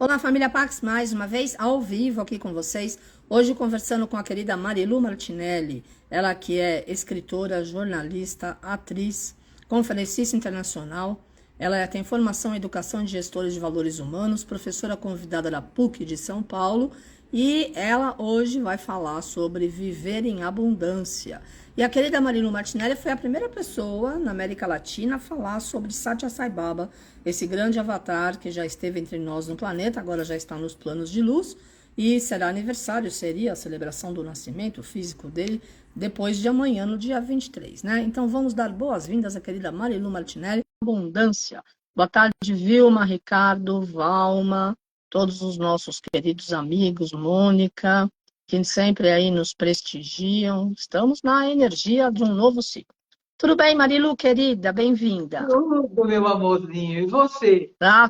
Olá, família Pax, mais uma vez ao vivo aqui com vocês. Hoje conversando com a querida Marilu Martinelli, ela que é escritora, jornalista, atriz, conferencista internacional. Ela tem formação em educação de gestores de valores humanos, professora convidada da PUC de São Paulo, e ela hoje vai falar sobre viver em abundância. E a querida Marilu Martinelli foi a primeira pessoa na América Latina a falar sobre Satya Sai Baba, esse grande avatar que já esteve entre nós no planeta, agora já está nos planos de luz, e será aniversário, seria a celebração do nascimento físico dele, depois de amanhã, no dia 23, né? Então vamos dar boas-vindas à querida Marilu Martinelli. Abundância. Boa tarde, Vilma, Ricardo, Valma, todos os nossos queridos amigos, Mônica, que sempre aí nos prestigiam. Estamos na energia de um novo ciclo. Tudo bem, Marilu, querida? Bem-vinda. Tudo, meu amorzinho. E você? Tá,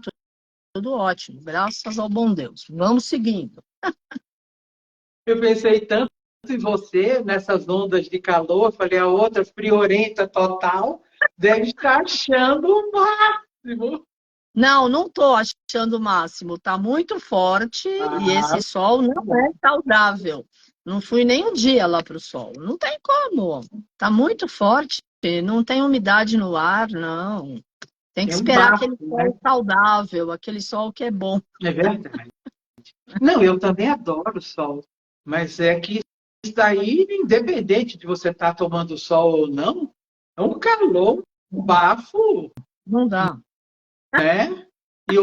tudo ótimo, graças ao bom Deus. Vamos seguindo. Eu pensei tanto em você, nessas ondas de calor. Falei, a outra friorenta total deve estar achando o máximo. Não, não estou achando o máximo. Está muito forte e Ah, esse sol não é saudável. Não fui nem um dia lá para o sol. Não tem como. Está muito forte. Não tem umidade no ar, não. Tem que é um esperar aquele bafo, né? sol saudável, aquele sol que é bom. É verdade. Não, eu também adoro o sol. Mas é que isso daí, independente de você estar tomando sol ou não, é um calor, um bafo, Não dá. né? E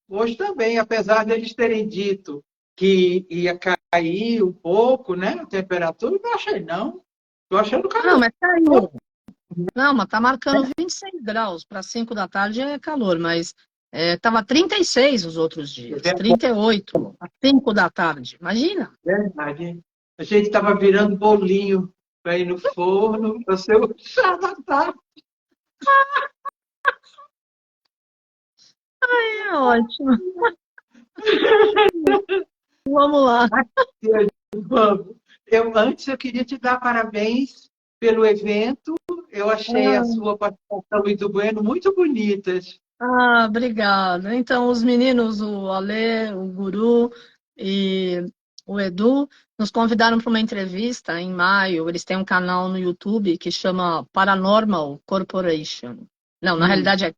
hoje também, apesar deles terem dito que ia cair um pouco, né, a temperatura, eu não achei, não. Estou achando Não, calor. mas caiu. Não, mas tá marcando 26 graus para 5 da tarde é calor, mas tava 36 os outros dias, É 38, às 5 da tarde. Imagina? verdade. A gente estava virando bolinho para ir no forno, para ser o chá da tarde. É ótimo. Vamos lá. Vamos. Antes eu queria te dar parabéns pelo evento. Eu achei a sua participação e do Bueno muito bonitas. Obrigada. Então, os meninos, o Alê, o Guru e o Edu, nos convidaram para uma entrevista em maio. Eles têm um canal no YouTube que chama Paranormal Corporation. Não, na Hum, realidade é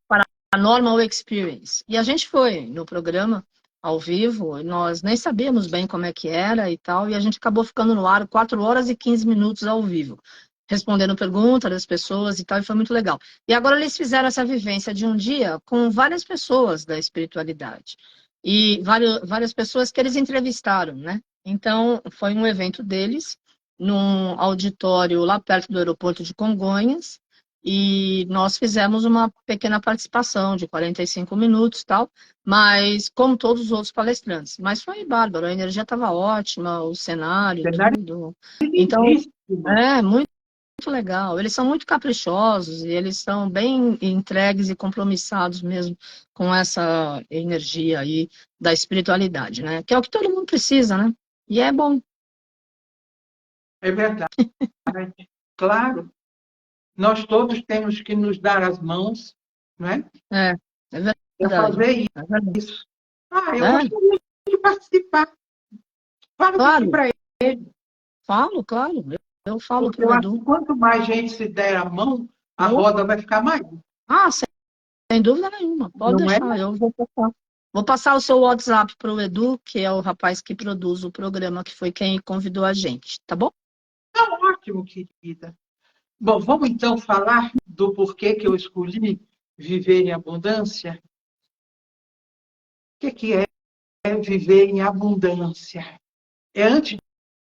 Paranormal Experience. E a gente foi no programa ao vivo, e nós nem sabíamos bem como é que era e tal, e a gente acabou ficando no ar 4 horas e 15 minutos ao vivo, respondendo perguntas das pessoas e tal, e foi muito legal. E agora eles fizeram essa vivência de um dia com várias pessoas da espiritualidade. E várias pessoas que eles entrevistaram, né? Então, foi um evento deles, num auditório lá perto do aeroporto de Congonhas, e nós fizemos uma pequena participação de 45 minutos, tal, mas como todos os outros palestrantes. Mas foi bárbaro, a energia estava ótima, o cenário, cenário tudo. Então, lindíssimo. muito legal. Eles são muito caprichosos e eles são bem entregues e compromissados mesmo com essa energia aí da espiritualidade, né? Que é o que todo mundo precisa, né? E é bom. É verdade. Claro, nós todos temos que nos dar as mãos, não é? É, é Para verdade. fazer É verdade. isso. Ah, eu É, gostaria de participar. Fala disso claro, para ele, falo, claro. Eu falo porque para o eu acho que Edu. quanto mais gente se der a mão, a Oh, roda vai ficar mais. sem dúvida nenhuma. Pode Não é? deixar, eu vou passar. Vou passar o seu WhatsApp para o Edu, que é o rapaz que produz o programa, que foi quem convidou a gente, tá bom? Tá ótimo, querida. Bom, vamos então falar do porquê que eu escolhi viver em abundância. O que é viver em abundância? É, antes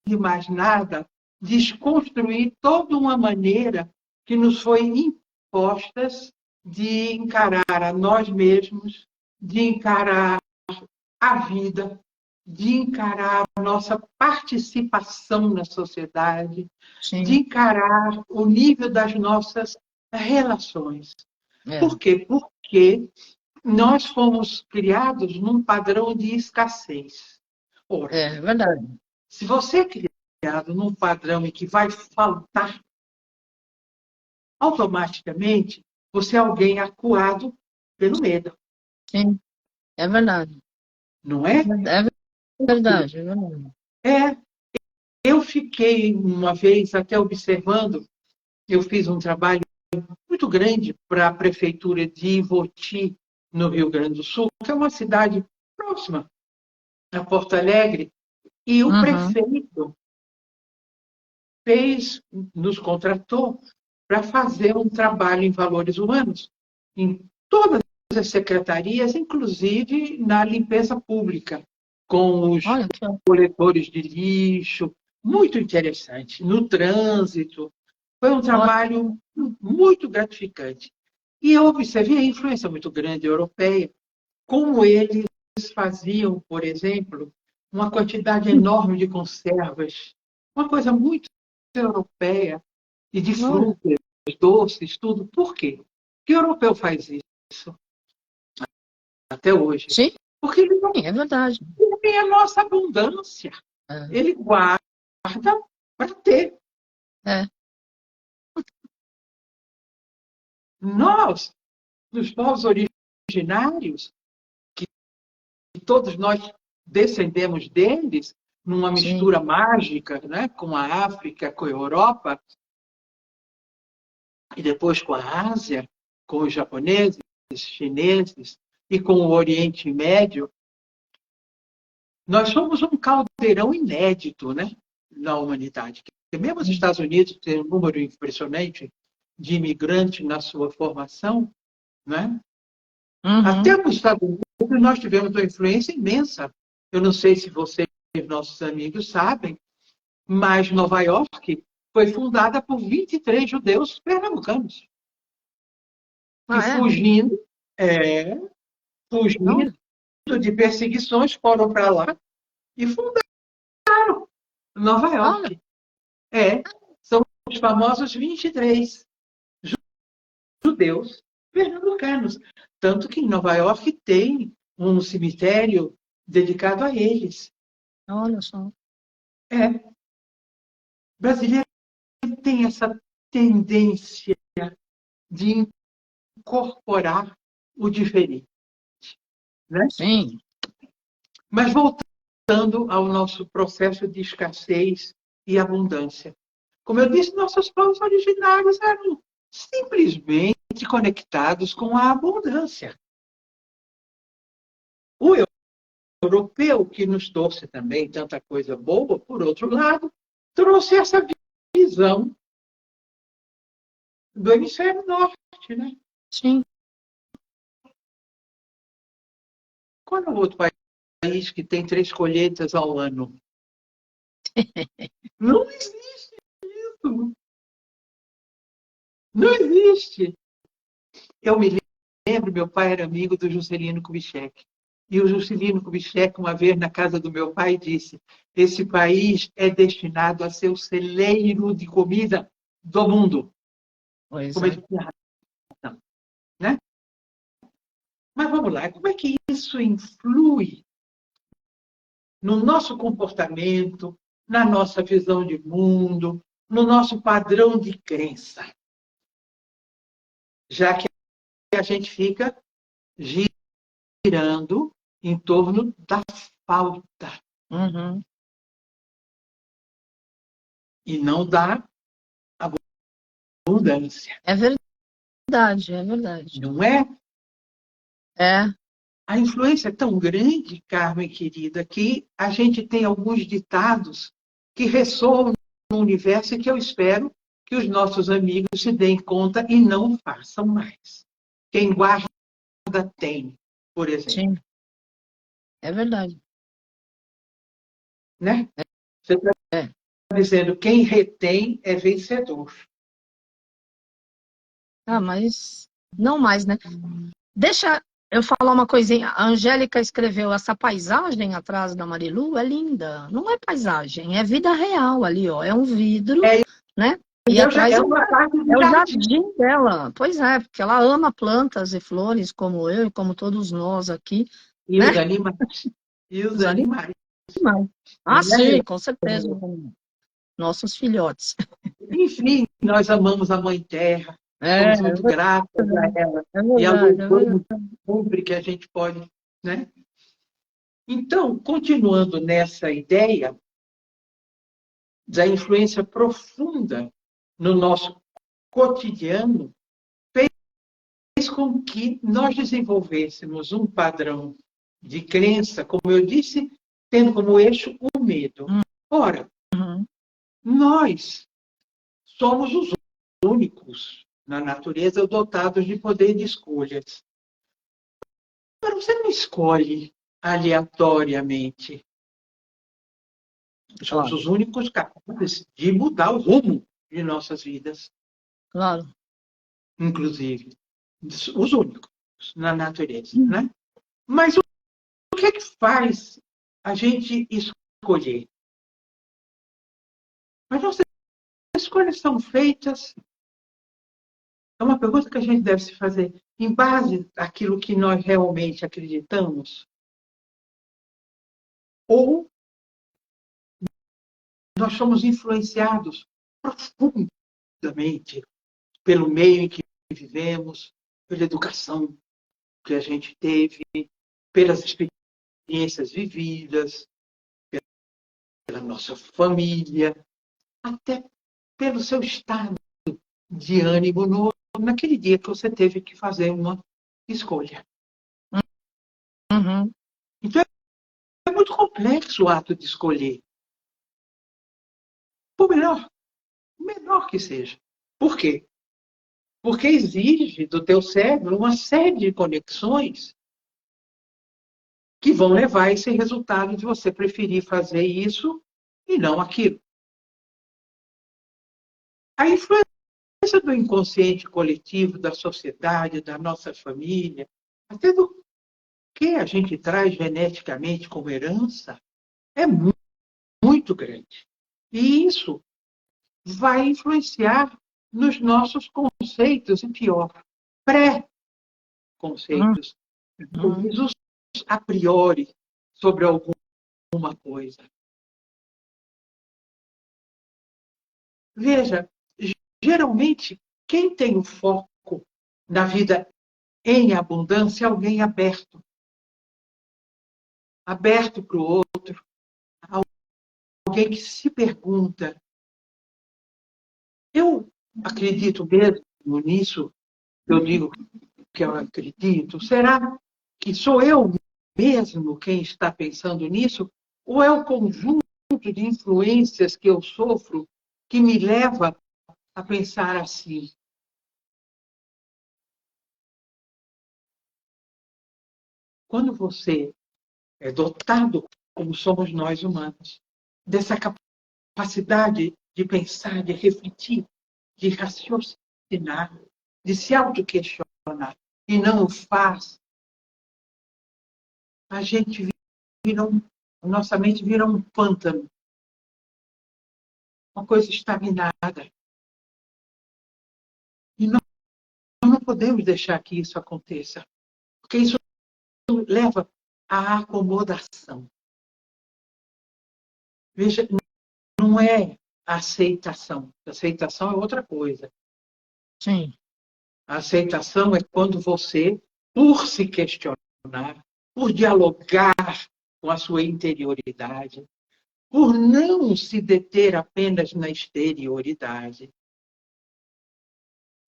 de mais nada, desconstruir toda uma maneira que nos foi impostas de encarar a nós mesmos, de encarar a vida, de encarar a nossa participação na sociedade, de Sim. encarar o nível das nossas relações. É, Por quê? Porque nós fomos criados num padrão de escassez. Ora, é verdade. se você é criado num padrão em que vai faltar, automaticamente você é alguém acuado pelo medo. Sim, é verdade. não é? É verdade, é verdade. É, eu fiquei uma vez até observando, eu fiz um trabalho muito grande para a prefeitura de Ivoti, no Rio Grande do Sul, que é uma cidade próxima a Porto Alegre, e o Uhum. prefeito nos contratou para fazer um trabalho em valores humanos em todas as secretarias, inclusive na limpeza pública, com os Olha que coletores de lixo, muito interessante, no trânsito. Foi um ótimo. trabalho muito gratificante. E eu observei a influência muito grande europeia, como eles faziam, por exemplo, uma quantidade enorme de conservas, uma coisa muito europeia, e de Olha, frutas, doces, tudo. Por quê? Que o europeu faz isso até hoje? sim, Porque ele não é verdade. tem a nossa abundância. É, Ele guarda para ter. é. Nós, dos povos originários, que todos nós descendemos deles, numa Sim. mistura mágica, né, com a África, com a Europa, e depois com a Ásia, com os japoneses, chineses e com o Oriente Médio, nós somos um caldeirão inédito, né, na humanidade. Porque mesmo os Estados Unidos têm um número impressionante de imigrantes na sua formação, né? Até Uhum. nos Estados Unidos nós tivemos uma influência imensa. Eu não sei se vocês, nossos amigos, sabem, mas Nova York foi fundada por 23 judeus pernambucanos que Ah, é? é, fugindo Olha, de perseguições, foram para lá e fundaram Nova olha. York. São os famosos 23 judeus pernambucanos. Tanto que em Nova York tem um cemitério dedicado a eles. Olha só. É, brasileiro tem essa tendência de incorporar o diferente, né? Sim. Mas voltando ao nosso processo de escassez e abundância. Como eu disse, nossos povos originários eram simplesmente conectados com a abundância. O europeu, que nos trouxe também tanta coisa boa, por outro lado, trouxe essa visão do hemisfério norte, né? Sim. Qual é o outro país que tem 3 colheitas ao ano? Não existe isso. Não existe. Eu me lembro, meu pai era amigo do Juscelino Kubitschek. E o Juscelino Kubitschek, uma vez na casa do meu pai, disse: esse país é destinado a ser o celeiro de comida do mundo. Pois Como é. ele tinha razão, né? Mas vamos lá, como é que isso influi no nosso comportamento, na nossa visão de mundo, no nosso padrão de crença? Já que a gente fica girando em torno da falta Uhum. e não da abundância, É verdade, é verdade. não é? É. A influência é tão grande, Carmen querida, que a gente tem alguns ditados que ressoam no universo e que eu espero que os nossos amigos se deem conta e não façam mais. Quem guarda tem, por exemplo. Sim. É verdade. Né? Você está É. dizendo quem retém é vencedor. Ah, mas não mais, né? Deixa eu falar uma coisinha. A Angélica escreveu essa paisagem atrás da Marilu, é linda. Não é paisagem, é vida real ali, ó. É um vidro, É, né? E atrás é uma parte é do o jardim. jardim dela. Pois é, porque ela ama plantas e flores, como eu e como todos nós aqui, E né? os animais. E os Os animais. animais. Ah, Né? sim, com certeza. Nossos filhotes. Enfim, nós amamos a Mãe Terra, É, somos muito gratos a ela é e a verdade, é verdade. louvamos sempre que a gente pode. Né? Então, continuando nessa ideia da influência profunda no nosso cotidiano, fez com que nós desenvolvêssemos um padrão de crença, como eu disse, tendo como eixo o medo. Ora, nós somos os únicos na natureza dotados de poder de escolhas. Mas você não escolhe aleatoriamente. Somos os únicos capazes de mudar o rumo de nossas vidas. Claro. Inclusive. Os únicos na natureza. Né? Mas o que é que faz a gente escolher? As nossas escolhas são feitas. É uma pergunta que a gente deve se fazer em base àquilo que nós realmente acreditamos? Ou nós somos influenciados profundamente pelo meio em que vivemos, pela educação que a gente teve, pelas experiências vividas, pela nossa família, até pelo seu estado de ânimo naquele dia que você teve que fazer uma escolha. Então, é muito complexo o ato de escolher. Por menor que seja. Por quê? Porque exige do teu cérebro uma série de conexões que vão levar a esse resultado de você preferir fazer isso e não aquilo. A influência do inconsciente coletivo, da sociedade, da nossa família, até do que a gente traz geneticamente como herança, é muito grande. E isso vai influenciar nos nossos conceitos, e pior, pré-conceitos, juízos a priori sobre alguma coisa. Veja, geralmente, quem tem o foco na vida em abundância é alguém aberto. Aberto para o outro. Alguém que se pergunta. Eu acredito mesmo nisso, eu digo que eu acredito. Será que sou eu mesmo quem está pensando nisso? Ou é o conjunto de influências que eu sofro que me leva a pensar assim? Quando você é dotado, como somos nós humanos, dessa capacidade de pensar, de refletir, de raciocinar, de se auto-questionar, e não o faz, a gente nossa mente vira um pântano, uma coisa estagnada. E nós não podemos deixar que isso aconteça, porque isso leva à acomodação. Veja, não é aceitação. Aceitação é outra coisa. Sim. A aceitação é quando você, por se questionar, por dialogar com a sua interioridade, por não se deter apenas na exterioridade,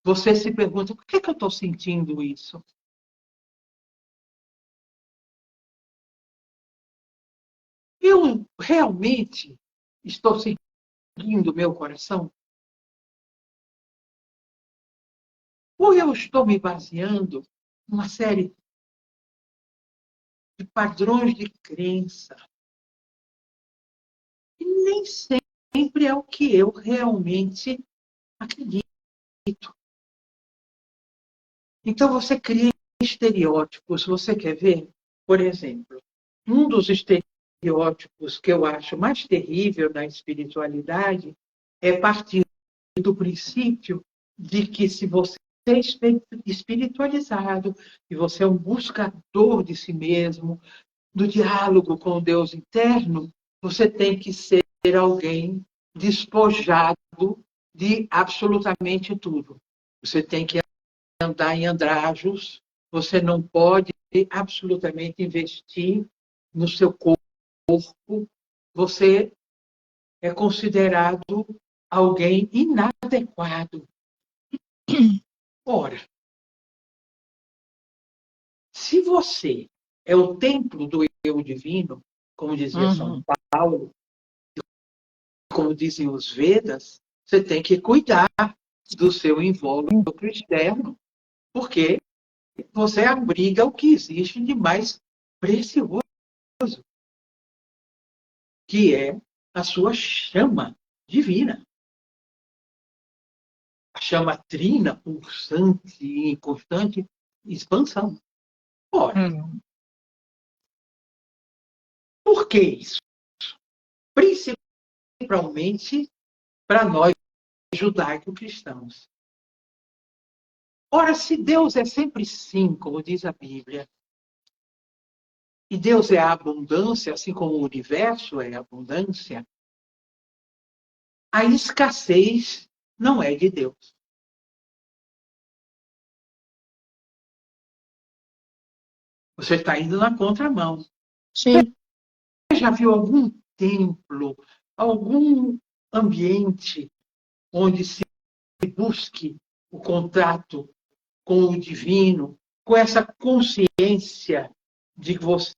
você se pergunta, por que eu estou sentindo isso? Eu realmente estou seguindo o meu coração? Ou eu estou me baseando numa série de padrões de crença? E nem sempre é o que eu realmente acredito. Então, você cria estereótipos. Você quer ver? Por exemplo, um dos estereótipos que eu acho mais terrível na espiritualidade é partir do princípio de que se você é espiritualizado e você é um buscador de si mesmo, do diálogo com o Deus interno, você tem que ser alguém despojado de absolutamente tudo. Você tem que andar em andrajos, você não pode absolutamente investir no seu corpo, você é considerado alguém inadequado. Ora, se você é o templo do eu divino, como dizia São Paulo, como dizem os Vedas, você tem que cuidar do seu invólucro externo, porque você abriga o que existe de mais precioso, que é a sua chama divina. A chama trina, pulsante e em constante expansão. Ora, por que isso? Principalmente para nós judaico-cristãos. Ora, se Deus é sempre sim, como diz a Bíblia, e Deus é a abundância, assim como o universo é a abundância, a escassez não é de Deus. Você está indo na contramão. Sim. Você já viu algum templo, algum ambiente onde se busque o contato com o divino, com essa consciência de que você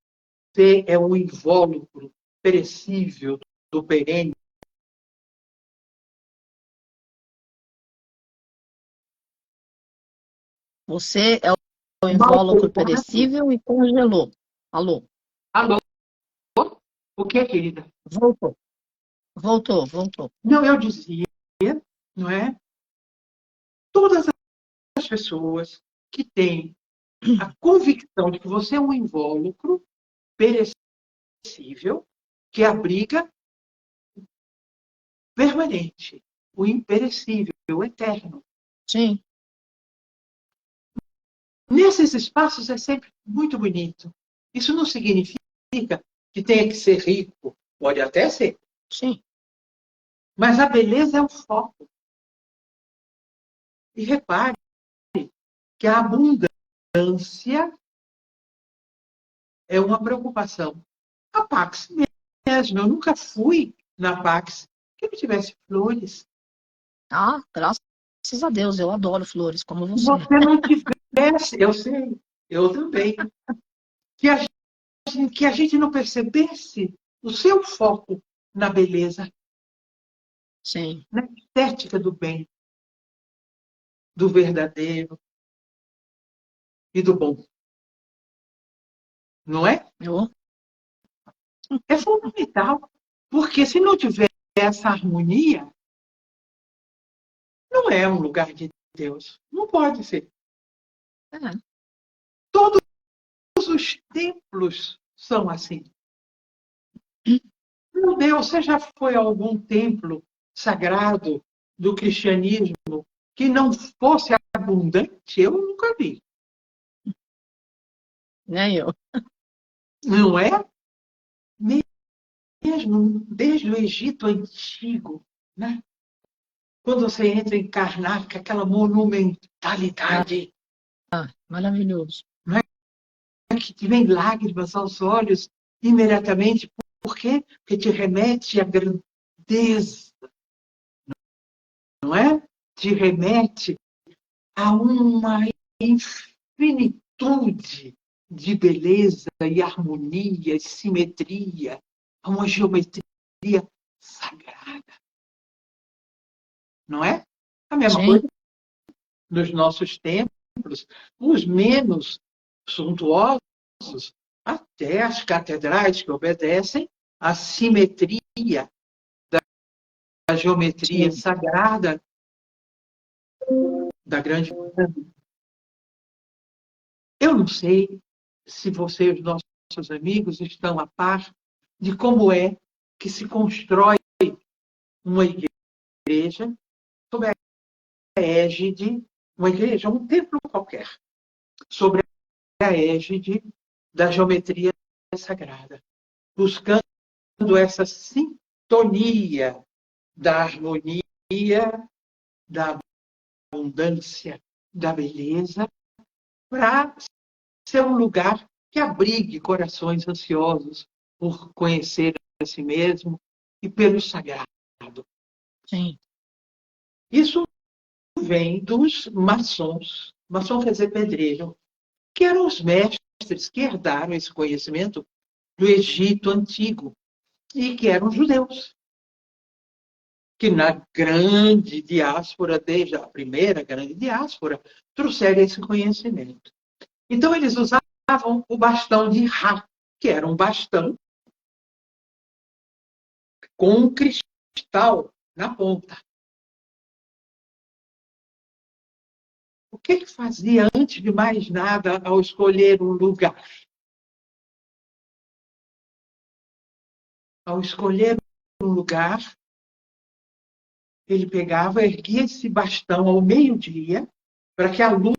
é um invólucro perecível do perene? Você é o invólucro perecível e congelou. Alô? Alô? O que, querida? Voltou. Não, eu dizia, não é? Todas as pessoas que têm a convicção de que você é um invólucro perecível, que abriga permanente, o imperecível, o eterno. Sim. Nesses espaços é sempre muito bonito. Isso não significa que tenha que ser rico. Pode até ser. Sim. Mas a beleza é o foco. E repare que a abundância é uma preocupação. A Pax mesmo. Eu nunca fui na Pax que não tivesse flores. Ah, graças a Deus, eu adoro flores, como Se você. você não tivesse, eu sei, eu também. Que a gente não percebesse o seu foco na beleza, Sim. na estética do bem, do verdadeiro e do bom. Não é? É fundamental. Porque se não tiver essa harmonia, não é um lugar de Deus. Não pode ser. É. Todos os templos são assim. Meu Deus, você já foi a algum templo sagrado do cristianismo que não fosse abundante? Eu nunca vi. Nem eu. Não é? Mesmo desde o Egito Antigo, né? Quando você entra em Karnak, aquela monumentalidade, Maravilhoso. não é? Que te vem lágrimas aos olhos imediatamente. Por quê? Porque te remete à grandeza, não é? Te remete a uma infinitude de beleza e harmonia e simetria, a uma geometria sagrada. Não é? A mesma Sim. coisa nos nossos templos, os menos suntuosos, até as catedrais que obedecem à simetria da geometria Sim. sagrada da grande pirâmide. Eu não sei se você e os nossos amigos estão a par de como é que se constrói uma igreja sob a égide, uma igreja, um templo qualquer, sobre a égide da geometria sagrada, buscando essa sintonia da harmonia, da abundância, da beleza, para ser um lugar que abrigue corações ansiosos por conhecer a si mesmo e pelo sagrado. Sim. Isso vem dos maçons. Maçom quer dizer pedreiro, que eram os mestres que herdaram esse conhecimento do Egito Antigo e que eram judeus, que na grande diáspora, desde a primeira grande diáspora, trouxeram esse conhecimento. Então, eles usavam o bastão de Ra, que era um bastão com um cristal na ponta. O que fazia, antes de mais nada, ao escolher um lugar? Ao escolher um lugar, ele pegava, erguia esse bastão ao meio-dia, para que a luz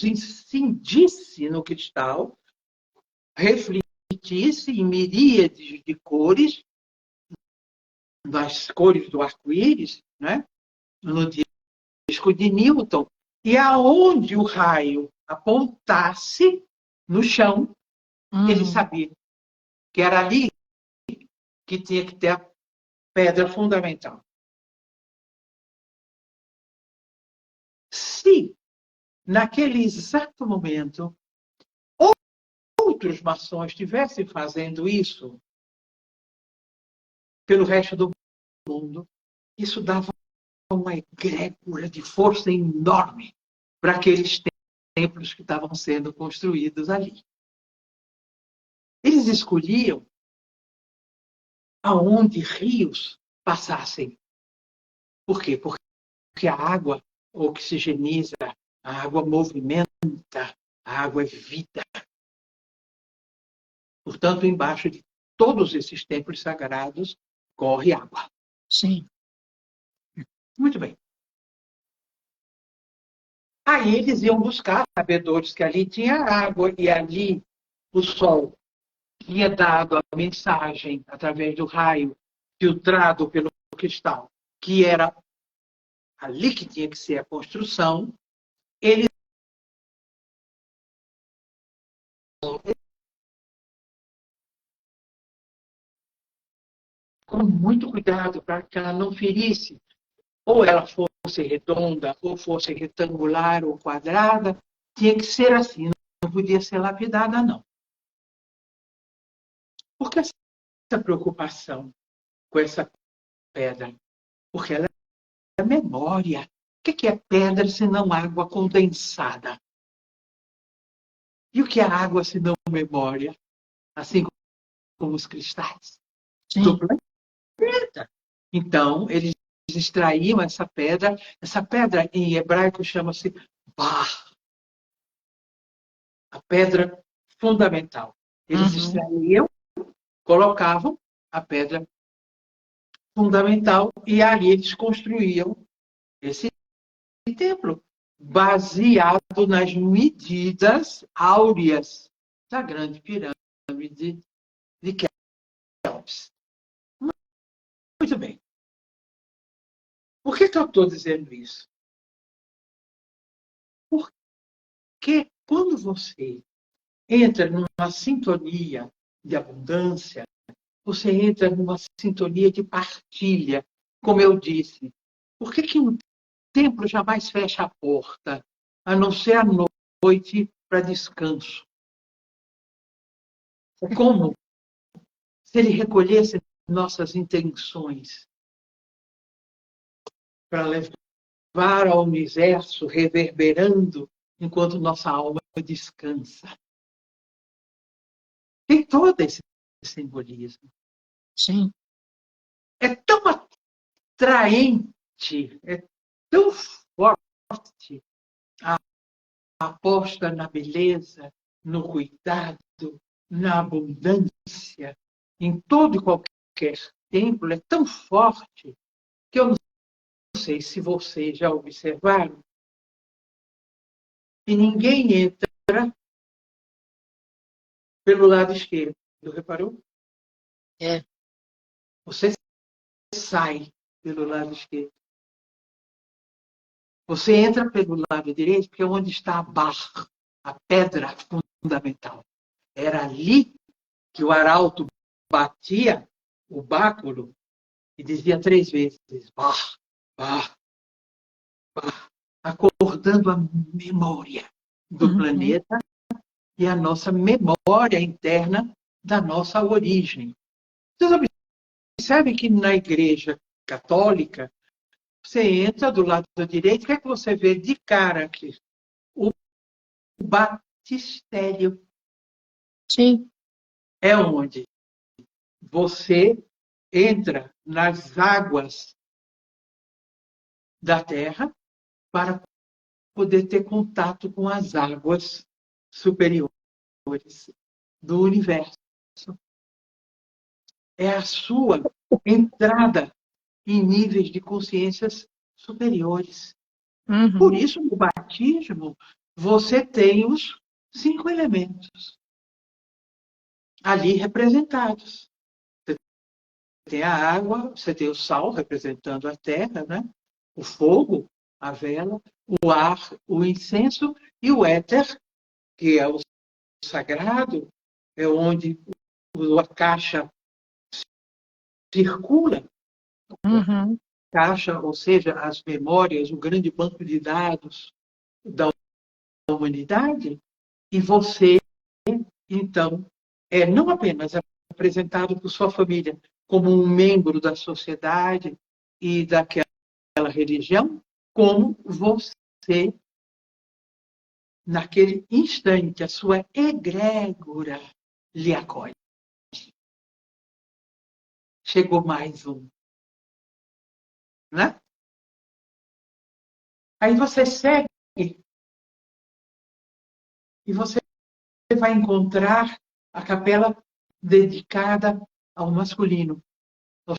incidisse no cristal, refletisse em miríades de cores, das cores do arco-íris, né? No disco de Newton, e aonde o raio apontasse no chão, ele sabia que era ali que tinha que ter a pedra fundamental. Se, naquele exato momento, outros maçons estivessem fazendo isso pelo resto do mundo, isso dava uma egrégora de força enorme para aqueles templos que estavam sendo construídos ali. Eles escolhiam aonde rios passassem. Por quê? Porque a água oxigeniza, a água movimenta, a água é vida. Portanto, embaixo de todos esses templos sagrados corre água. Sim. Muito bem. Aí eles iam buscar sabedores que ali tinha água e ali o sol tinha dado a mensagem através do raio filtrado pelo cristal, que era ali que tinha que ser a construção. Eles com muito cuidado para que ela não ferisse, ou ela fosse redonda, ou fosse retangular ou quadrada, tinha que ser assim, não podia ser lapidada, não. Por que essa preocupação com essa pedra? Porque ela é memória. O que é pedra se não água condensada? E o que é água se não memória? Assim como os cristais do planeta. Então, eles extraíam essa pedra. Essa pedra, em hebraico, chama-se Bar. A pedra fundamental. Eles extraíam, colocavam a pedra fundamental e aí eles construíam esse templo, baseado nas medidas áureas da grande pirâmide de Quéops. Muito bem. Por que eu estou dizendo isso? Porque quando você entra numa sintonia de abundância, você entra numa sintonia de partilha, como eu disse. Por que um templo jamais fecha a porta, a não ser à noite para descanso? Como se ele recolhesse nossas intenções para levar ao universo reverberando enquanto nossa alma descansa? Tem todo esse simbolismo. Sim. É tão atraente, é tão forte a aposta na beleza, no cuidado, na abundância, em todo e qualquer templo, é tão forte que eu não sei se vocês já observaram que ninguém entra pelo lado esquerdo. Reparou? É. Você sai pelo lado esquerdo. Você entra pelo lado direito, porque é onde está a barra, a pedra fundamental. Era ali que o arauto batia o báculo e dizia 3 vezes, bah, bah, bah, acordando a memória do planeta e a nossa memória interna da nossa origem. Vocês observem que na Igreja Católica, você entra do lado direito, o que é que você vê de cara aqui? O batistério. Sim. É onde você entra nas águas da Terra para poder ter contato com as águas superiores do universo. É a sua entrada em níveis de consciências superiores. Por isso, no batismo, você tem os 5 elementos ali representados. Você tem a água, você tem o sal, representando a terra, né? O fogo, a vela, o ar, o incenso, e o éter, que é o sagrado, é onde a caixa circula. Caixa, ou seja, as memórias, o grande banco de dados da humanidade, e você, então, é não apenas apresentado por sua família como um membro da sociedade e daquela religião, como você, naquele instante, a sua egrégora lhe acolhe. Chegou mais um. Né? Aí você segue e você vai encontrar a capela dedicada ao masculino, ao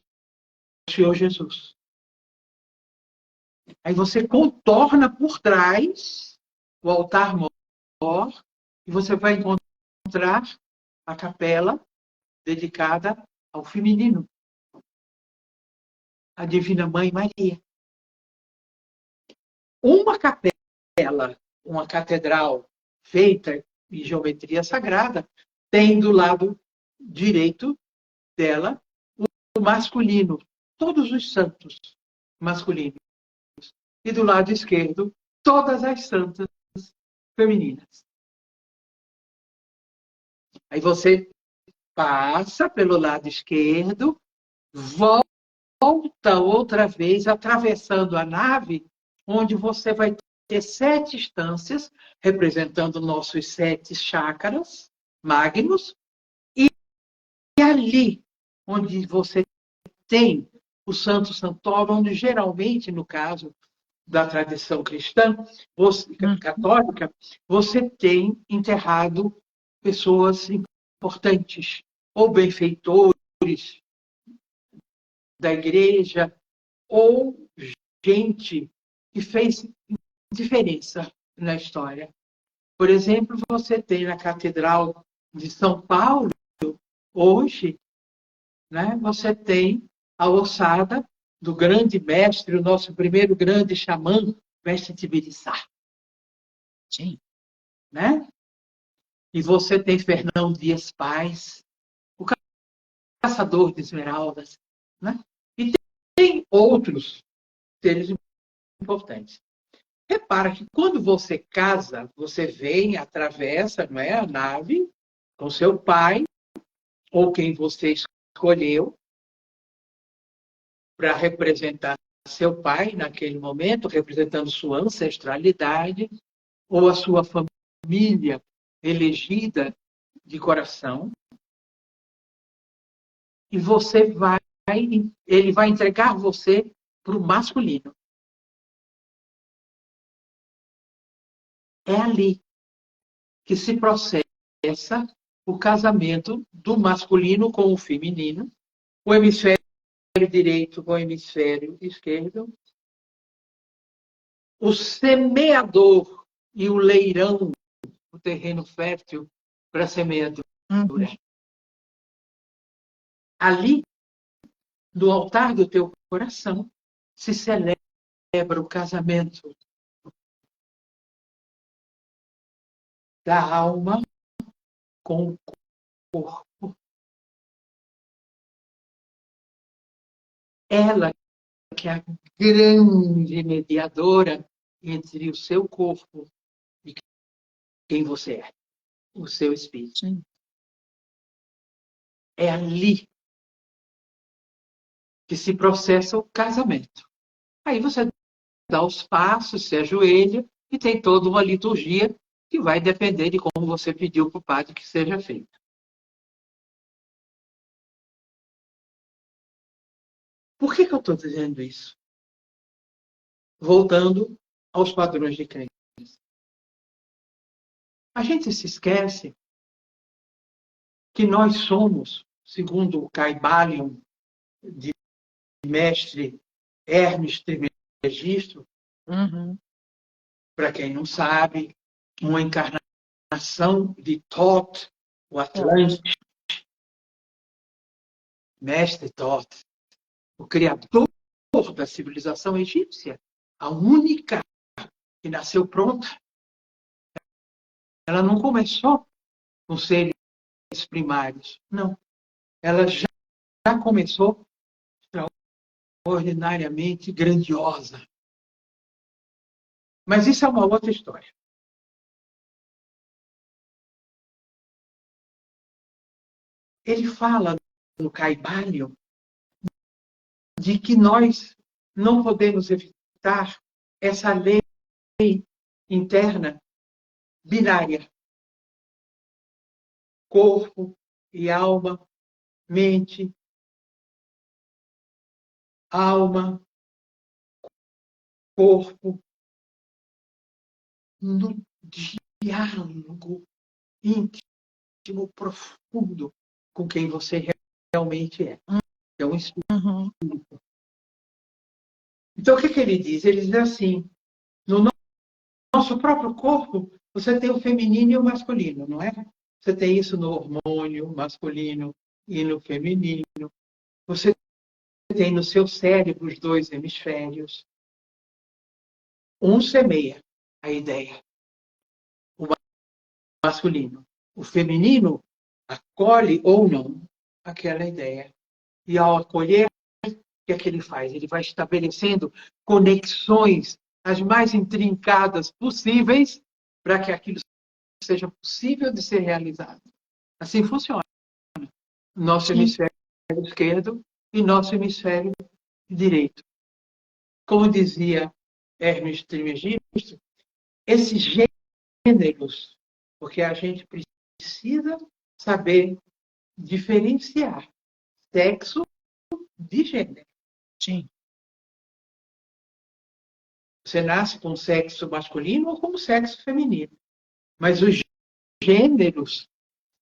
Senhor Jesus. Aí você contorna por trás o altar maior e você vai encontrar a capela dedicada ao feminino, a Divina Mãe Maria. Uma capela, uma catedral feita em geometria sagrada, tem do lado direito dela o masculino, todos os santos masculinos. E do lado esquerdo, todas as santas femininas. Aí você passa pelo lado esquerdo, volta outra vez, atravessando a nave, onde você vai ter 7 instâncias, representando nossos 7 chakras magnos, e ali, onde você tem o Santo Santório, onde geralmente, no caso da tradição cristã, católica, você tem enterrado pessoas importantes, ou benfeitores da igreja, ou gente que fez diferença na história. Por exemplo, você tem na Catedral de São Paulo, hoje, né, você tem a ossada do grande mestre, o nosso primeiro grande xamã, mestre Tibiriçá. Sim. Né? E você tem Fernão Dias Paz, o caçador de esmeraldas. Né? E tem outros seres importantes. Repara que quando você casa, você vem, atravessa, não é, a nave com seu pai, ou quem você escolheu, para representar seu pai naquele momento, representando sua ancestralidade, ou a sua família elegida de coração. E ele vai entregar você para o masculino. É ali que se processa o casamento do masculino com o feminino, o hemisfério direito com o hemisfério esquerdo, o semeador e o leirão, o terreno fértil para a semeadura. Ali, no altar do teu coração, se celebra o casamento da alma com o corpo. Ela que é a grande mediadora entre o seu corpo e quem você é, o seu espírito. Sim. É ali que se processa o casamento. Aí você dá os passos, se ajoelha e tem toda uma liturgia que vai depender de como você pediu para o padre que seja feita. Por que eu estou dizendo isso? Voltando aos padrões de crença. A gente se esquece que nós somos, segundo o Caibalion, de mestre Hermes Trismegisto, para quem não sabe, uma encarnação de Thoth, o Atlante, mestre Thoth, o criador da civilização egípcia, a única que nasceu pronta. Ela não começou com seres primários, não. Ela já começou extraordinariamente grandiosa. Mas isso é uma outra história. Ele fala no Caibalion de que nós não podemos evitar essa lei interna binária. Corpo e alma, mente, alma, corpo, no diálogo íntimo, profundo com quem você realmente é. É um espírito. Então, o que ele diz? Ele diz assim, no nosso próprio corpo, você tem o feminino e o masculino, não é? Você tem isso no hormônio masculino e no feminino. Você tem no seu cérebro os dois hemisférios. Um semeia a ideia, o masculino. O feminino acolhe ou não aquela ideia. E ao acolher, o que é que ele faz? Ele vai estabelecendo conexões as mais intrincadas possíveis para que aquilo seja possível de ser realizado. Assim funciona. Nosso hemisfério esquerdo e nosso hemisfério direito. Como dizia Hermes Trismegisto, esses gêneros, porque a gente precisa saber diferenciar sexo de gênero. Sim. Você nasce com sexo masculino ou com sexo feminino. Mas os gêneros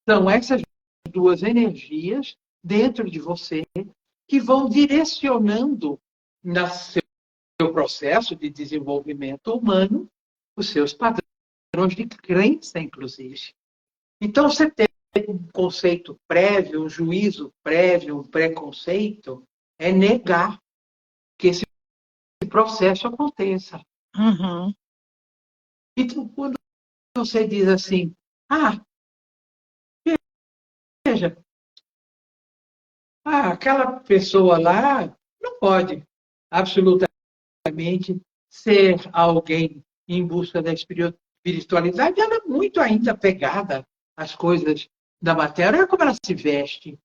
são essas duas energias dentro de você que vão direcionando no seu processo de desenvolvimento humano os seus padrões de crença, inclusive. Então, você tem um conceito prévio, um juízo prévio, um preconceito, é negar que esse processo aconteça. Então, quando você diz assim, veja, aquela pessoa lá não pode absolutamente ser alguém em busca da espiritualidade, ela é muito ainda pegada às coisas da matéria. Olha como ela se veste,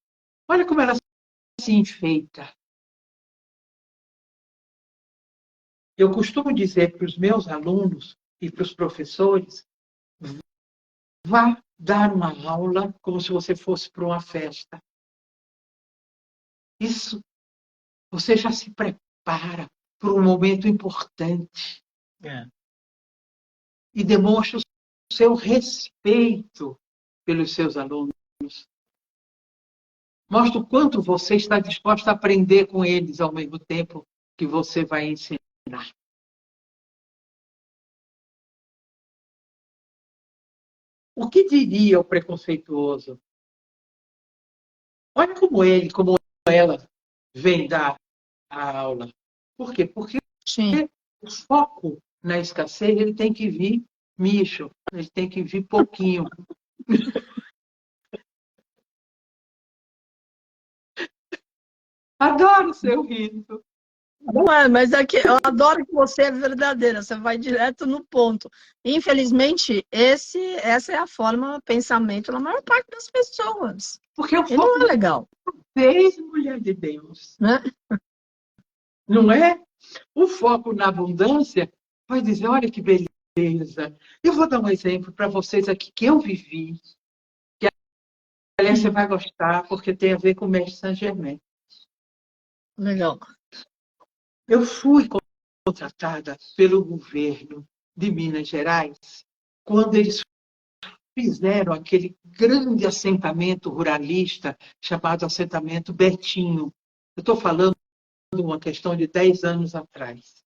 olha como ela se enfeita. Eu costumo dizer para os meus alunos e para os professores, vá dar uma aula como se você fosse para uma festa. Isso, você já se prepara para um momento importante. E demonstra o seu respeito pelos seus alunos. Mostra o quanto você está disposto a aprender com eles ao mesmo tempo que você vai ensinar. O que diria o preconceituoso? Olha como ele, como ela vem dar a aula. Por quê? Porque o foco na escassez ele tem que vir micho, ele tem que vir pouquinho. Adoro o seu riso. Não é, mas é que eu adoro que você é verdadeira, você vai direto no ponto. Infelizmente, essa é a forma, pensamento da maior parte das pessoas. Porque eu E não é foco legal, vocês, mulher de Deus. né? Não é? O foco na abundância vai dizer, olha que beleza. Eu vou dar um exemplo para vocês aqui que eu vivi. Que aliás você vai gostar, porque tem a ver com o Mestre Saint-Germain. Legal. Eu fui contratada pelo governo de Minas Gerais quando eles fizeram aquele grande assentamento ruralista chamado assentamento Betinho. Eu estou falando de uma questão de 10 anos atrás.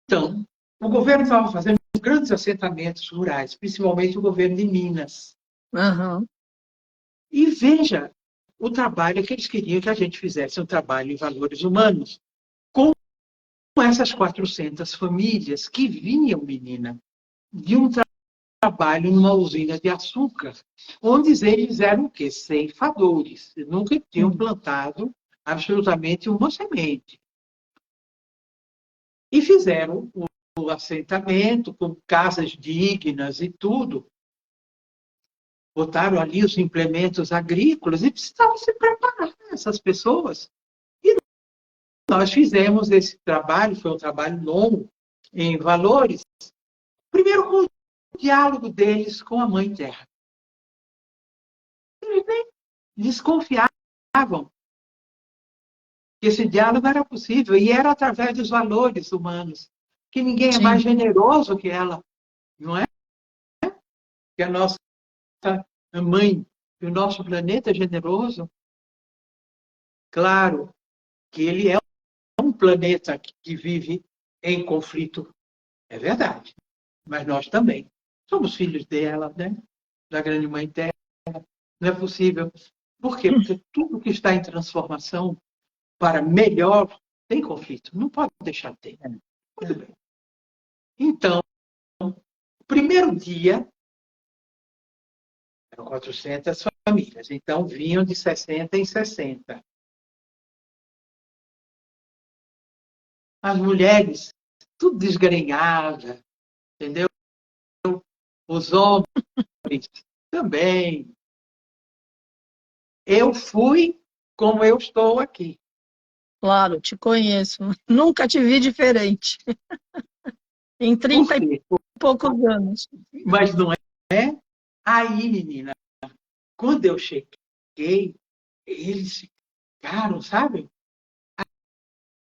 Então, o governo estava fazendo grandes assentamentos rurais, principalmente o governo de Minas. Uhum. E veja o trabalho que eles queriam que a gente fizesse, um trabalho em valores humanos, com essas 400 famílias que vinham, menina, de um trabalho numa usina de açúcar, onde eles eram o quê? Ceifadores. Nunca tinham plantado absolutamente uma semente. E fizeram o assentamento com casas dignas e tudo. Botaram ali os implementos agrícolas e precisavam se preparar, essas pessoas. E nós fizemos esse trabalho, foi um trabalho longo, em valores. Primeiro, com o diálogo deles com a Mãe Terra. Eles nem desconfiavam que esse diálogo era possível, e era através dos valores humanos, que ninguém é mais Sim. generoso que ela, não é? Que a nossa mãe, que o nosso planeta é generoso. Claro que ele é um planeta que vive em conflito, é verdade, mas nós também somos filhos dela, né? Da grande mãe Terra. Não é possível. Por quê? Porque tudo que está em transformação para melhor tem conflito. Não pode deixar de ter. Muito bem. Então, o primeiro dia, eram 400 famílias, então vinham de 60 em 60. As mulheres, tudo desgrenhada, entendeu? Os homens também. Eu fui como eu estou aqui. Claro, te conheço. Nunca te vi diferente. Em Por 30 e quê? poucos anos. Mas não é? Aí, menina, quando eu cheguei, eles ficaram, sabe?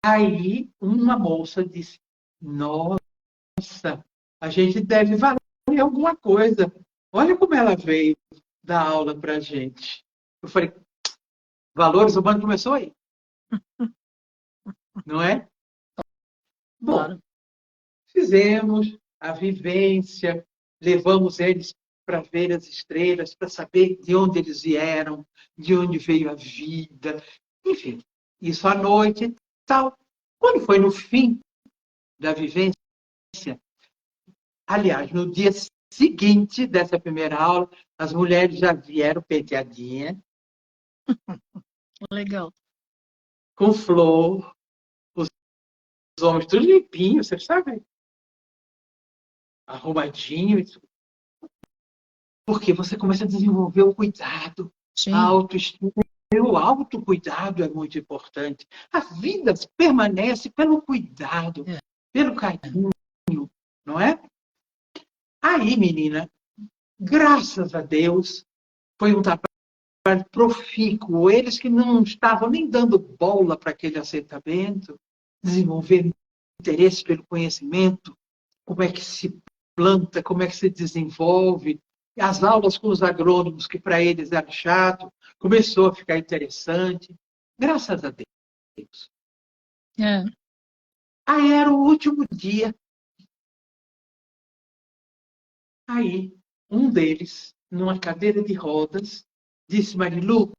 Aí uma moça disse, nossa, a gente deve valer alguma coisa. Olha como ela veio dar aula para a gente. Eu falei, valores humanos começou aí, não é? Bom, Claro. fizemos a vivência, levamos eles para ver as estrelas, para saber de onde eles vieram, de onde veio a vida, enfim, isso à noite e tal. Quando foi no fim da vivência, aliás, no dia seguinte dessa primeira aula, as mulheres já vieram penteadinha, Legal. com flor, os homens tudo limpinhos, você sabe? Arrumadinho, porque você começa a desenvolver o cuidado, a Sim. autoestima. O autocuidado é muito importante. A vida permanece pelo cuidado, É. pelo carinho, não é? Aí, menina, graças a Deus, foi um trabalho profícuo. Eles que não estavam nem dando bola para aquele assentamento, desenvolver interesse pelo conhecimento, como é que se planta, como é que se desenvolve. As aulas com os agrônomos, que para eles era chato, começou a ficar interessante. Graças a Deus. É. Aí era o último dia. Aí, um deles, numa cadeira de rodas, disse, Marilu,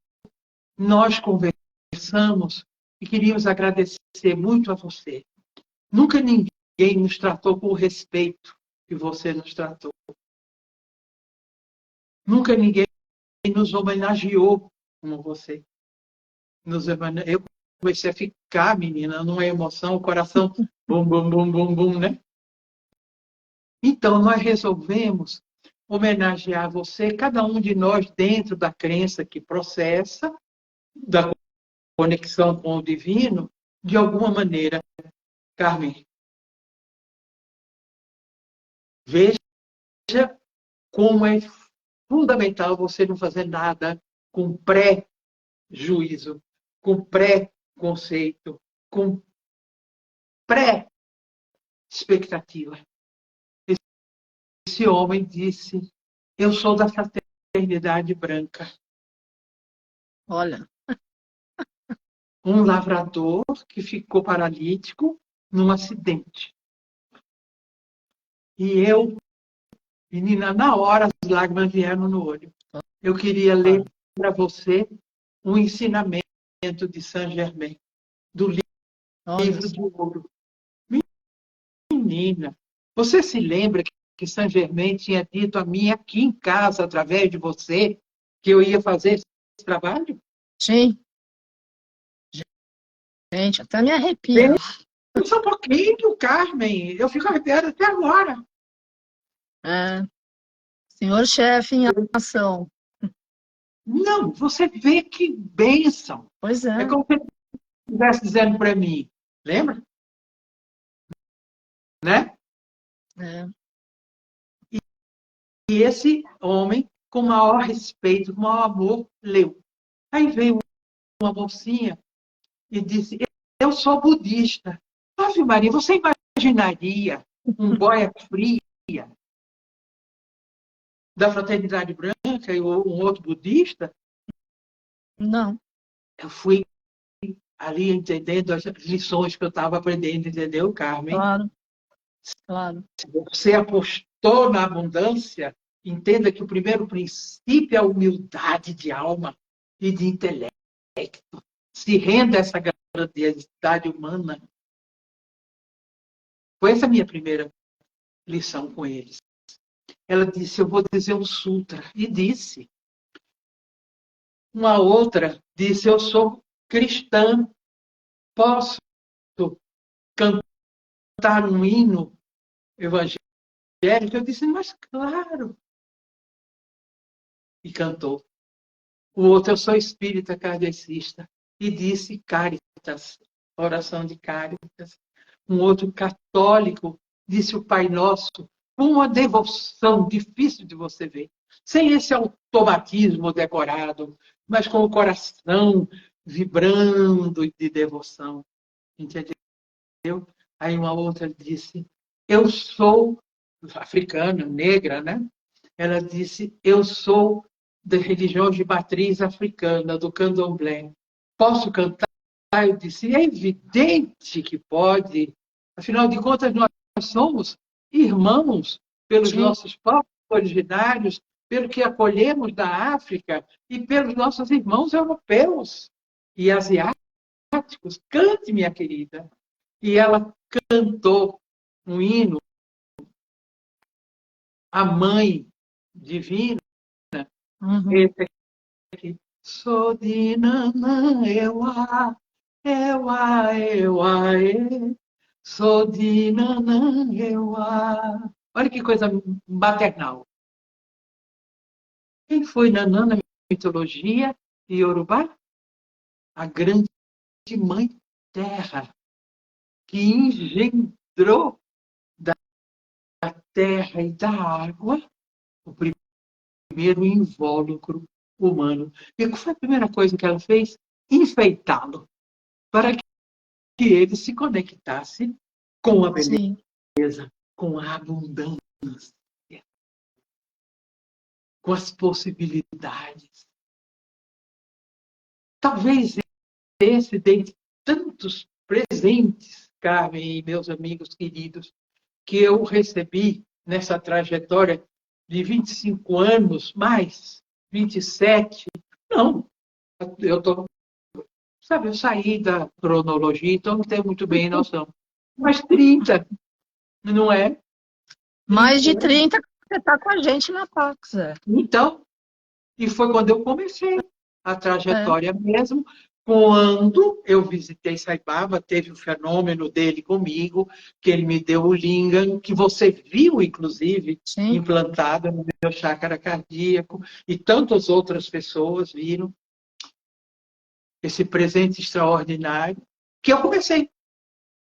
nós conversamos e queríamos agradecer muito a você. Nunca ninguém nos tratou com o respeito que você nos tratou. Nunca ninguém nos homenageou como você. Eu comecei a ficar, menina, numa emoção, o coração bum, bum, bum, bum, bum, né? Então, nós resolvemos homenagear você, cada um de nós, dentro da crença que processa, da conexão com o divino, de alguma maneira. Carmen, veja como é fundamental você não fazer nada com pré-juízo, com pré-conceito, com pré-expectativa. Esse homem disse: eu sou da fraternidade branca. Olha. Um lavrador que ficou paralítico num acidente. E eu, menina, na hora as lágrimas vieram no olho. Eu queria ler para você um ensinamento de Saint-Germain, do livro de ouro. Menina, você se lembra que Saint-Germain tinha dito a mim aqui em casa, através de você, que eu ia fazer esse trabalho? Sim. Gente, até me arrepia. Só um pouquinho, Carmen. Eu fico arrepiada até agora. É. Senhor chefe em ação. Não, você vê que bênção. Pois é. É como se ele estivesse dizendo para mim, lembra? Né? É. E esse homem, com maior respeito, com maior amor, leu. Aí veio uma mocinha e disse: eu sou budista. Ave Maria, você imaginaria um boia fria da Fraternidade Branca e um outro budista? Não. Eu fui ali entendendo as lições que eu estava aprendendo, entendeu, Carmen? Claro. Claro. Se você apostou na abundância, entenda que o primeiro princípio é a humildade de alma e de intelecto. Se renda a essa grandiosidade humana. Foi essa a minha primeira lição com eles. Ela disse: eu vou dizer um sutra. E disse. Uma outra disse: eu sou cristã. Posso cantar um hino evangélico? Eu disse: mas claro. E cantou. O outro: eu sou espírita kardecista. E disse Caritas, oração de Caritas. Um outro católico disse o Pai Nosso, com uma devoção difícil de você ver. Sem esse automatismo decorado, mas com o coração vibrando de devoção. Entendeu? Aí uma outra disse: eu sou africana, negra, né? Ela disse: eu sou da religião de matriz africana, do candomblé. Posso cantar? Eu disse: é evidente que pode. Afinal de contas, nós somos irmãos pelos Sim. nossos povos originários, pelo que acolhemos da África e pelos nossos irmãos europeus e asiáticos. Cante, minha querida. E ela cantou um hino à Mãe Divina. Uhum. Esse aqui. Sou de Nanã, Ewa, Ewa, Ewa, e. Sou de Nanã, Ewa. Olha que coisa maternal. Quem foi Nanã na mitologia iorubá? A grande mãe terra, que engendrou da terra e da água o primeiro invólucro humano. E qual foi a primeira coisa que ela fez? Enfeitá-lo, para que ele se conectasse com a beleza, Sim. com a abundância, com as possibilidades. Talvez esse, dentre tantos presentes, Carmen e meus amigos queridos, que eu recebi nessa trajetória de 25 anos, mais 27, não, eu estou. Sabe, eu saí da cronologia, então não tenho muito bem noção. Mas 30, não é? Mais de 30 você está com a gente na Pax. Então, e foi quando eu comecei a trajetória mesmo, Quando eu visitei Saibaba, teve o fenômeno dele comigo, que ele me deu o lingam, que você viu, inclusive, Sim. implantado no meu chácara cardíaco, e tantas outras pessoas viram esse presente extraordinário, que eu comecei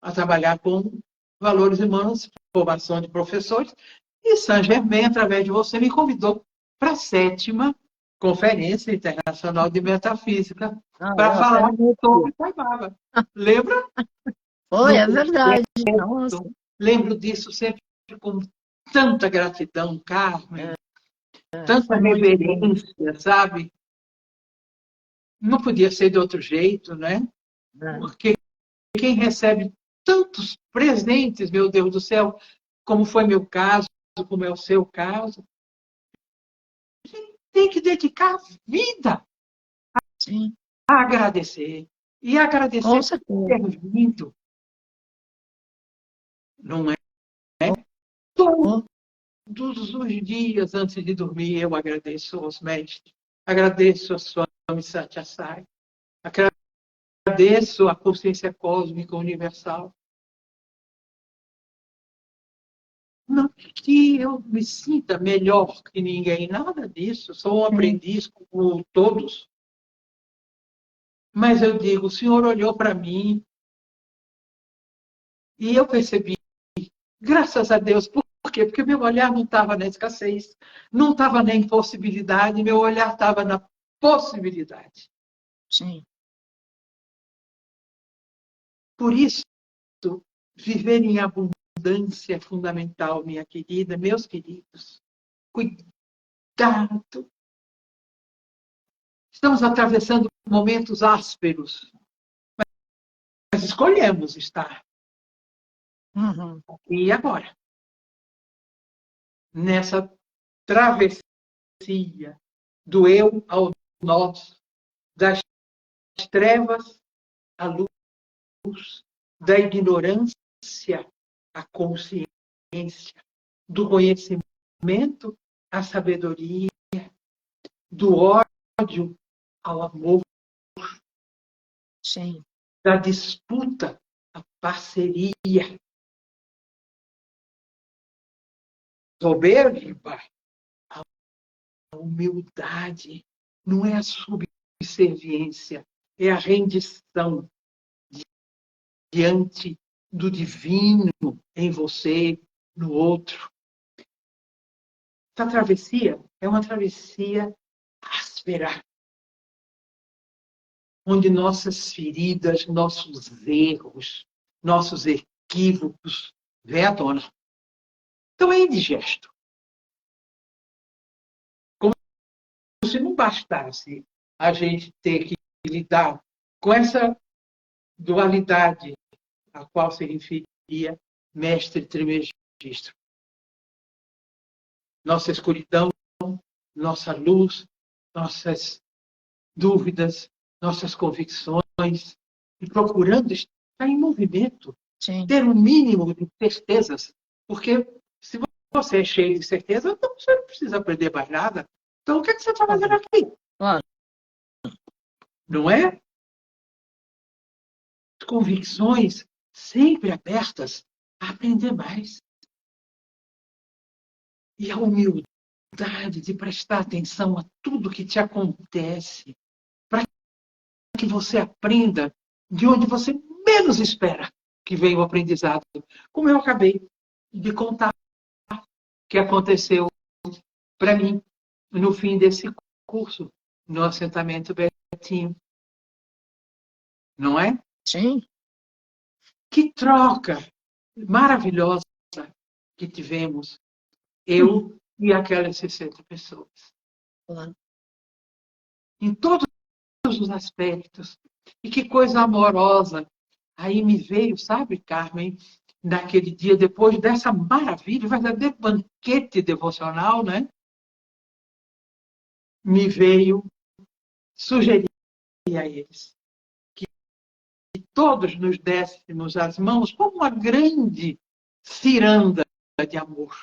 a trabalhar com valores humanos, formação de professores, e Saint-Germain, através de você, me convidou para a 7ª Conferência Internacional de Metafísica, para Eu até falar arrepio. sobre Saibaba. Lembra? Foi, No é verdade. Nossa. curso. Lembro disso sempre com tanta gratidão, Carmen, tanta Foi muito bom. reverência, sabe? Não podia ser de outro jeito, né? É, Porque quem recebe tantos presentes, meu Deus do céu, como foi meu caso, como é o seu caso, tem que dedicar a vida sim, a agradecer. E com agradecer por certeza. ter vindo, não é? Todos os dias antes de dormir, eu agradeço aos mestres, agradeço a Swami Satyasai, agradeço a consciência cósmica universal. Não que eu me sinta melhor que ninguém, nada disso. Sou um Sim, aprendiz como todos. Mas eu digo, o Senhor olhou para mim e eu percebi, graças a Deus, por quê? Porque meu olhar não estava na escassez, não estava na impossibilidade, meu olhar estava na possibilidade. sim. Por isso, viver em abundância é fundamental, minha querida, meus queridos. Cuidado. Estamos atravessando momentos ásperos, mas escolhemos estar Uhum. aqui e agora, nessa travessia do eu ao nós, das trevas à luz, da ignorância à consciência, do conhecimento à sabedoria, do ódio ao amor, Sim, da disputa à parceria, soberba à humildade. Não é a subserviência, é a rendição diante do divino em você, no outro. Essa travessia é uma travessia áspera, onde nossas feridas, nossos erros, nossos equívocos vêm à tona. Então é indigesto. Como se não bastasse a gente ter que lidar com essa dualidade a qual se referia mestre Trimegistro. Nossa escuridão, nossa luz, nossas dúvidas, nossas convicções, e procurando estar em movimento, sim. ter um mínimo de certezas, porque se você é cheio de certeza, então você não precisa aprender mais nada. Então, o que, é que você está fazendo aqui? Claro. Não é? Convicções sempre abertas a aprender mais. E a humildade de prestar atenção a tudo que te acontece, para que você aprenda de onde você menos espera que venha o aprendizado. Como eu acabei de contar que aconteceu para mim no fim desse curso, no assentamento Betinho. Não é? Sim, Que troca maravilhosa que tivemos, eu e aquelas 60 pessoas. claro. Em todos os aspectos. E que coisa amorosa. Aí me veio, sabe, Carmen, naquele dia, depois dessa maravilha, verdadeiro banquete devocional, né? Me veio sugerir a eles que todos nos dessemos as mãos como uma grande ciranda de amor.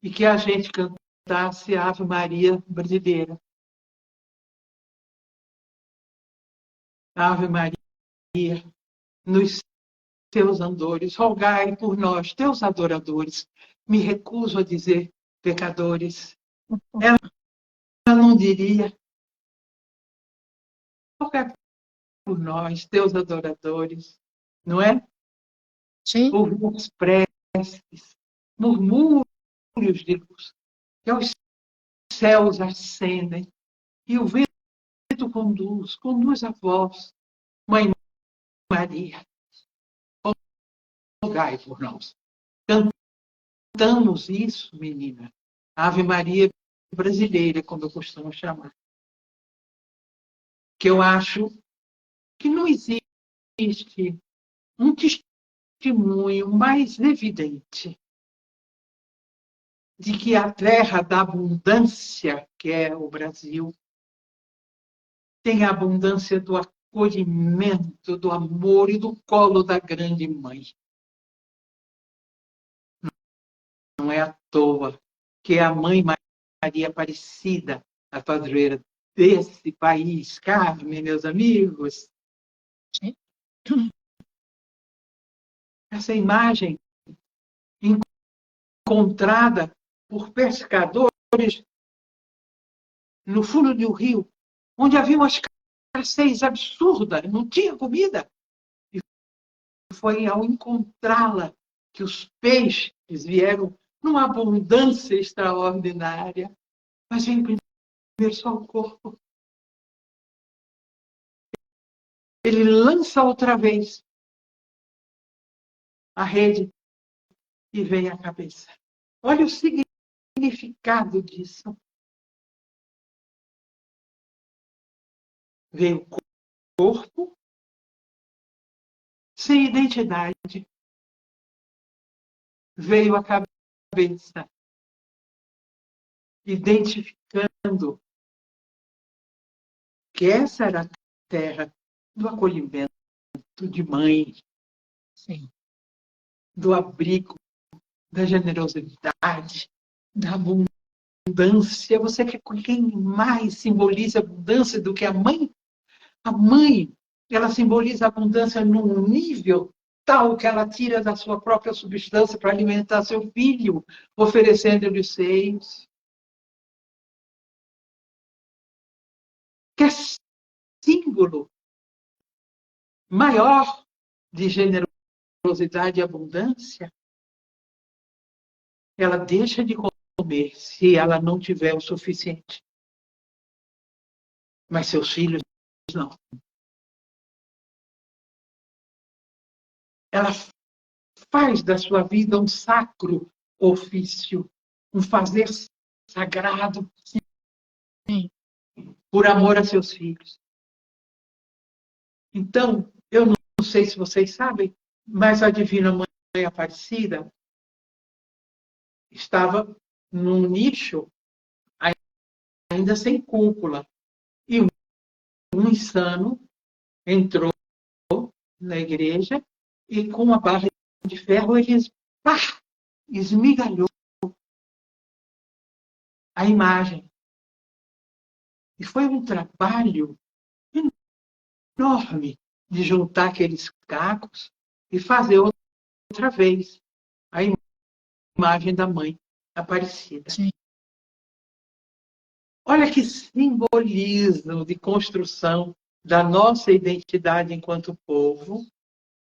E que a gente cantasse a Ave Maria brasileira. Ave Maria, nos seus andores, rogai por nós, teus adoradores. Me recuso a dizer pecadores. Ela não diria, rogai por nós, teus adoradores, não é? Sim. Ouvir as preces, murmúrios de luz, que aos céus ascendem, e o vento conduz a voz, Mãe Maria, rogai por nós. Cantamos isso, menina, Ave Maria brasileira, como eu costumo chamar, que eu acho que não existe um testemunho mais evidente de que a terra da abundância, que é o Brasil, tem a abundância do acolhimento, do amor e do colo da grande mãe. Não é à toa que é a mãe Maria Aparecida, a padroeira desse país, Carmen, meus amigos. Sim. Essa imagem encontrada por pescadores no fundo de um rio, onde havia uma escassez absurda, não tinha comida. E foi ao encontrá-la que os peixes vieram numa abundância extraordinária. Mas vem primeiro só o corpo. Ele lança outra vez a rede e vem a cabeça. Olha o significado disso. Veio o corpo sem identidade. Veio a cabeça, identificando que essa era a terra do acolhimento de mãe, Sim. do abrigo, da generosidade, da abundância. Você quer quem mais simboliza abundância do que a mãe? A mãe, ela simboliza a abundância num nível tal que ela tira da sua própria substância para alimentar seu filho, oferecendo-lhe os seios. Que é símbolo maior de generosidade e abundância. Ela deixa de comer se ela não tiver o suficiente. Mas seus filhos não. Ela faz da sua vida um sacro ofício, um fazer sagrado, Sim. por amor a seus filhos. Então, eu não sei se vocês sabem, mas a Divina Mãe Aparecida estava num nicho ainda sem cúpula. E um insano entrou na igreja e com uma barra de ferro ele esmigalhou a imagem. E foi um trabalho enorme de juntar aqueles cacos e fazer outra vez a imagem da mãe Aparecida. Sim. Olha que simbolismo de construção da nossa identidade enquanto povo.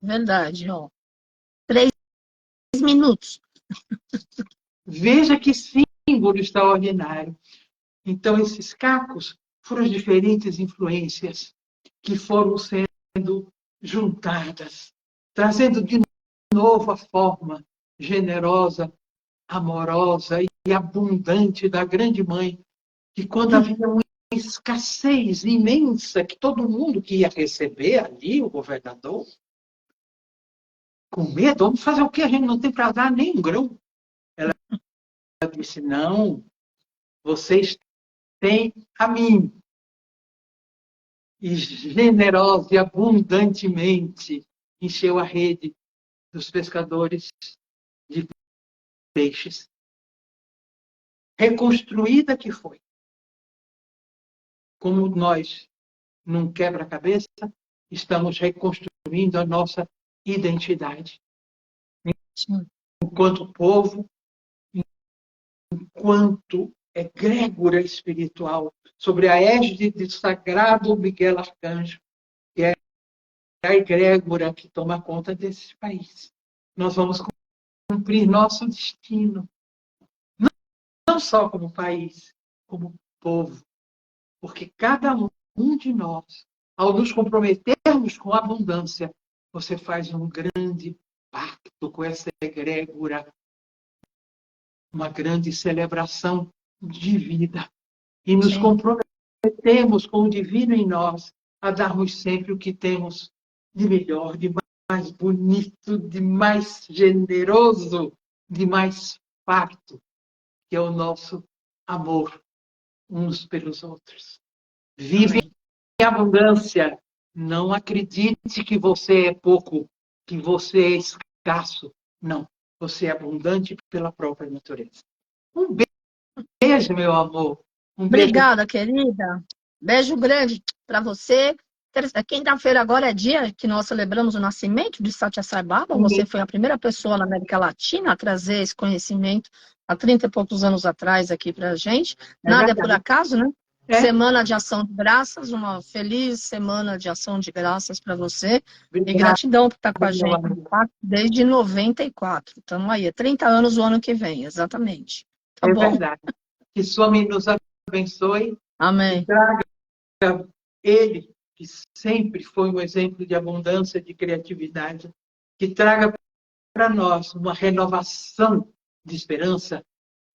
Verdade, ó. 3 minutos. Veja que símbolo extraordinário. Então, esses cacos foram as diferentes influências que foram sendo juntadas, trazendo de novo a forma generosa, amorosa e abundante da grande mãe, que quando havia uma escassez imensa, que todo mundo que ia receber ali, o governador, com medo, vamos fazer o quê? A gente não tem para dar nem um grão. Ela disse, não, vocês têm a mim. E generosa e abundantemente encheu a rede dos pescadores de peixes. Reconstruída que foi. Como nós, num quebra-cabeça, estamos reconstruindo a nossa identidade. Sim. Enquanto povo, enquanto egrégora espiritual, sobre a égide do sagrado Miguel Arcanjo, que é a egrégora que toma conta desse país. Nós vamos cumprir nosso destino, não só como país, como povo, porque cada um de nós, ao nos comprometermos com a abundância, você faz um grande pacto com essa egrégora, uma grande celebração de vida. E nos comprometemos com o divino em nós a darmos sempre o que temos de melhor, de mais bonito, de mais generoso, de mais farto, que é o nosso amor uns pelos outros. Vive Amém. em abundância. Não acredite que você é pouco, que você é escasso. Não. Você é abundante pela própria natureza. Um beijo, meu amor. Um beijo. Obrigada, querida. Beijo grande para você. Quinta-feira agora é dia que nós celebramos o nascimento de Satya Sai Baba. Você foi a primeira pessoa na América Latina a trazer esse conhecimento há 30 e poucos anos atrás aqui para a gente. Nada é por acaso, né? Semana de Ação de Graças, uma feliz semana de Ação de Graças para você. E gratidão por estar com a gente desde 94. Estamos aí, 30 anos o ano que vem, exatamente. Tá bom? Verdade. Que Swami nos abençoe. Amém. Que traga ele, que sempre foi um exemplo de abundância, de criatividade, que traga para nós uma renovação de esperança,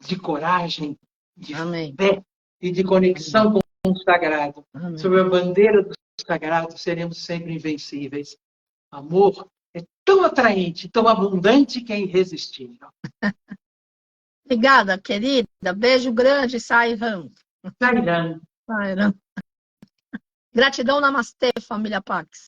de coragem, de fé e de conexão com o sagrado. Amém. Sob a bandeira do sagrado, seremos sempre invencíveis. Amor é tão atraente, tão abundante que é irresistível. Obrigada, querida. Beijo grande, Sairam. Sairam. Gratidão, namastê, família Pax.